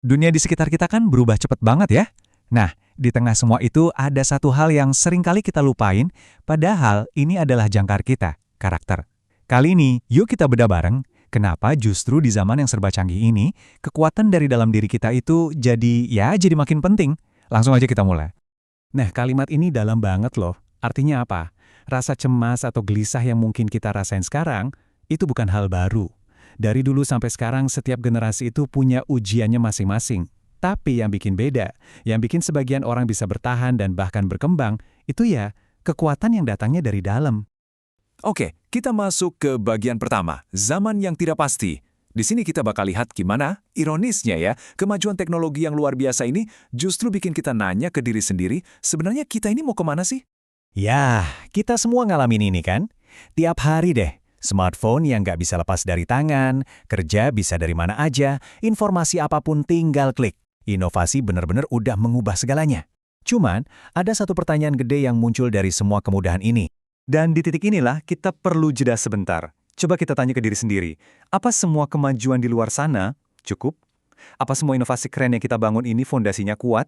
Dunia di sekitar kita kan berubah cepat banget ya. Nah, di tengah semua itu ada satu hal yang sering kali kita lupain, padahal ini adalah jangkar kita, karakter. Kali ini, yuk kita bedah bareng, kenapa justru di zaman yang serba canggih ini, kekuatan dari dalam diri kita itu jadi makin penting. Langsung aja kita mulai. Nah, kalimat ini dalam banget loh. Artinya apa? Rasa cemas atau gelisah yang mungkin kita rasain sekarang, itu bukan hal baru. Dari dulu sampai sekarang setiap generasi itu punya ujiannya masing-masing. Tapi yang bikin beda, yang bikin sebagian orang bisa bertahan dan bahkan berkembang, itu ya kekuatan yang datangnya dari dalam. Oke, kita masuk ke bagian pertama, zaman yang tidak pasti. Di sini kita bakal lihat gimana, ironisnya ya, kemajuan teknologi yang luar biasa ini justru bikin kita nanya ke diri sendiri, sebenarnya kita ini mau kemana sih? Ya, kita semua ngalamin ini kan? Tiap hari deh, smartphone yang nggak bisa lepas dari tangan, kerja bisa dari mana aja, informasi apapun tinggal klik. Inovasi benar-benar udah mengubah segalanya. Cuman, ada satu pertanyaan gede yang muncul dari semua kemudahan ini. Dan di titik inilah kita perlu jeda sebentar. Coba kita tanya ke diri sendiri, apa semua kemajuan di luar sana cukup? Apa semua inovasi keren yang kita bangun ini fondasinya kuat?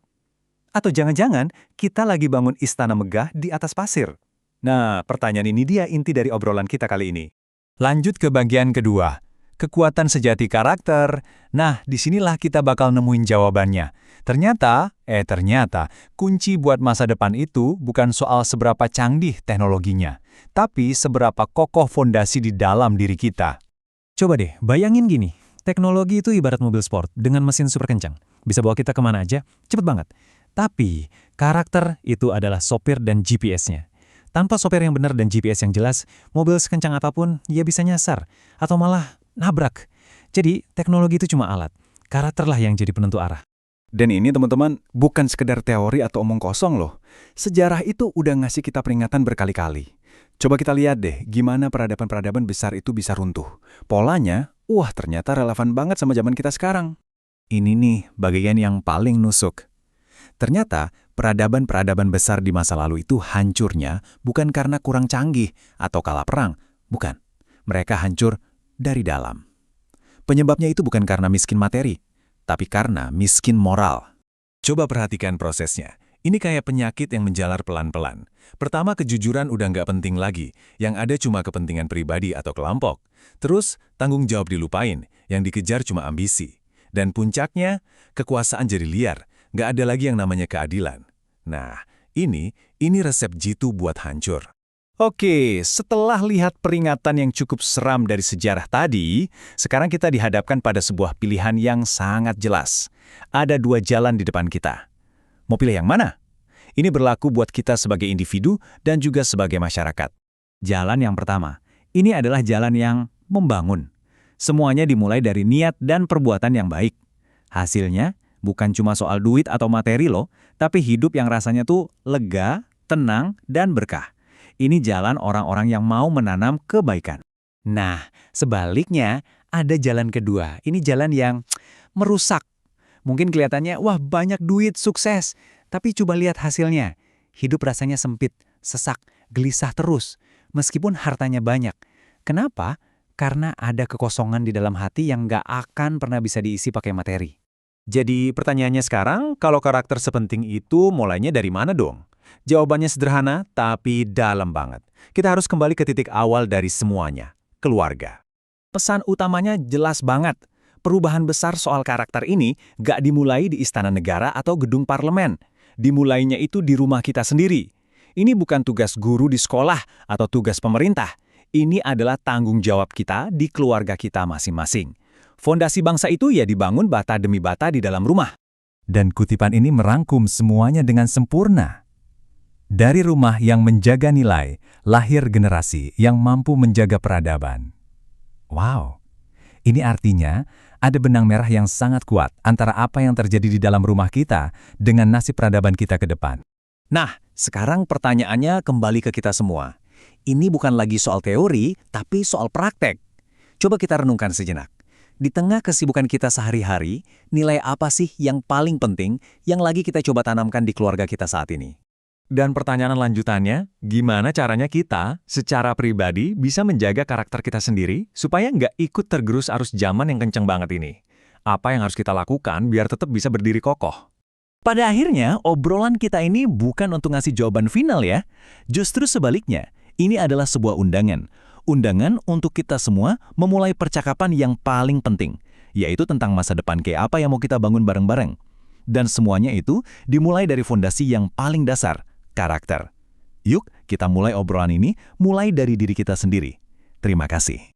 Atau jangan-jangan kita lagi bangun istana megah di atas pasir? Nah, pertanyaan ini dia inti dari obrolan kita kali ini. Lanjut ke bagian kedua, kekuatan sejati karakter. Nah, disinilah kita bakal nemuin jawabannya. Ternyata, kunci buat masa depan itu bukan soal seberapa canggih teknologinya, tapi seberapa kokoh fondasi di dalam diri kita. Coba deh, bayangin gini, teknologi itu ibarat mobil sport dengan mesin super kencang. Bisa bawa kita kemana aja, cepet banget. Tapi, karakter itu adalah sopir dan GPS-nya. Tanpa sopir yang benar dan GPS yang jelas, mobil sekencang apapun, ia bisa nyasar, atau malah nabrak. Jadi, teknologi itu cuma alat. Karakterlah yang jadi penentu arah. Dan ini teman-teman, bukan sekedar teori atau omong kosong loh. Sejarah itu udah ngasih kita peringatan berkali-kali. Coba kita lihat deh, gimana peradaban-peradaban besar itu bisa runtuh. Polanya, ternyata relevan banget sama zaman kita sekarang. Ini nih, bagian yang paling nusuk. Ternyata, peradaban-peradaban besar di masa lalu itu hancurnya bukan karena kurang canggih atau kalah perang. Bukan. Mereka hancur dari dalam. Penyebabnya itu bukan karena miskin materi, tapi karena miskin moral. Coba perhatikan prosesnya. Ini kayak penyakit yang menjalar pelan-pelan. Pertama, kejujuran udah nggak penting lagi. Yang ada cuma kepentingan pribadi atau kelompok. Terus, tanggung jawab dilupain. Yang dikejar cuma ambisi. Dan puncaknya, kekuasaan jadi liar. Nggak ada lagi yang namanya keadilan. Nah, ini resep jitu buat hancur. Oke, setelah lihat peringatan yang cukup seram dari sejarah tadi, sekarang kita dihadapkan pada sebuah pilihan yang sangat jelas. Ada dua jalan di depan kita. Mau pilih yang mana? Ini berlaku buat kita sebagai individu dan juga sebagai masyarakat. Jalan yang pertama, ini adalah jalan yang membangun. Semuanya dimulai dari niat dan perbuatan yang baik. Hasilnya, bukan cuma soal duit atau materi loh, tapi hidup yang rasanya tuh lega, tenang, dan berkah. Ini jalan orang-orang yang mau menanam kebaikan. Nah, sebaliknya ada jalan kedua. Ini jalan yang merusak. Mungkin kelihatannya, wah banyak duit, sukses. Tapi coba lihat hasilnya. Hidup rasanya sempit, sesak, gelisah terus. Meskipun hartanya banyak. Kenapa? Karena ada kekosongan di dalam hati yang nggak akan pernah bisa diisi pakai materi. Jadi pertanyaannya sekarang, kalau karakter sepenting itu mulainya dari mana dong? Jawabannya sederhana, tapi dalam banget. Kita harus kembali ke titik awal dari semuanya, keluarga. Pesan utamanya jelas banget. Perubahan besar soal karakter ini gak dimulai di istana negara atau gedung parlemen. Dimulainya itu di rumah kita sendiri. Ini bukan tugas guru di sekolah atau tugas pemerintah. Ini adalah tanggung jawab kita di keluarga kita masing-masing. Fondasi bangsa itu ya dibangun bata demi bata di dalam rumah. Dan kutipan ini merangkum semuanya dengan sempurna. Dari rumah yang menjaga nilai, lahir generasi yang mampu menjaga peradaban. Wow, ini artinya ada benang merah yang sangat kuat antara apa yang terjadi di dalam rumah kita dengan nasib peradaban kita ke depan. Nah, sekarang pertanyaannya kembali ke kita semua. Ini bukan lagi soal teori, tapi soal praktek. Coba kita renungkan sejenak. Di tengah kesibukan kita sehari-hari, nilai apa sih yang paling penting yang lagi kita coba tanamkan di keluarga kita saat ini? Dan pertanyaan lanjutannya, gimana caranya kita, secara pribadi, bisa menjaga karakter kita sendiri supaya nggak ikut tergerus arus zaman yang kenceng banget ini? Apa yang harus kita lakukan biar tetap bisa berdiri kokoh? Pada akhirnya, obrolan kita ini bukan untuk ngasih jawaban final ya. Justru sebaliknya, ini adalah sebuah undangan. Undangan untuk kita semua memulai percakapan yang paling penting, yaitu tentang masa depan kayak apa yang mau kita bangun bareng-bareng. Dan semuanya itu dimulai dari fondasi yang paling dasar, karakter. Yuk, kita mulai obrolan ini mulai dari diri kita sendiri. Terima kasih.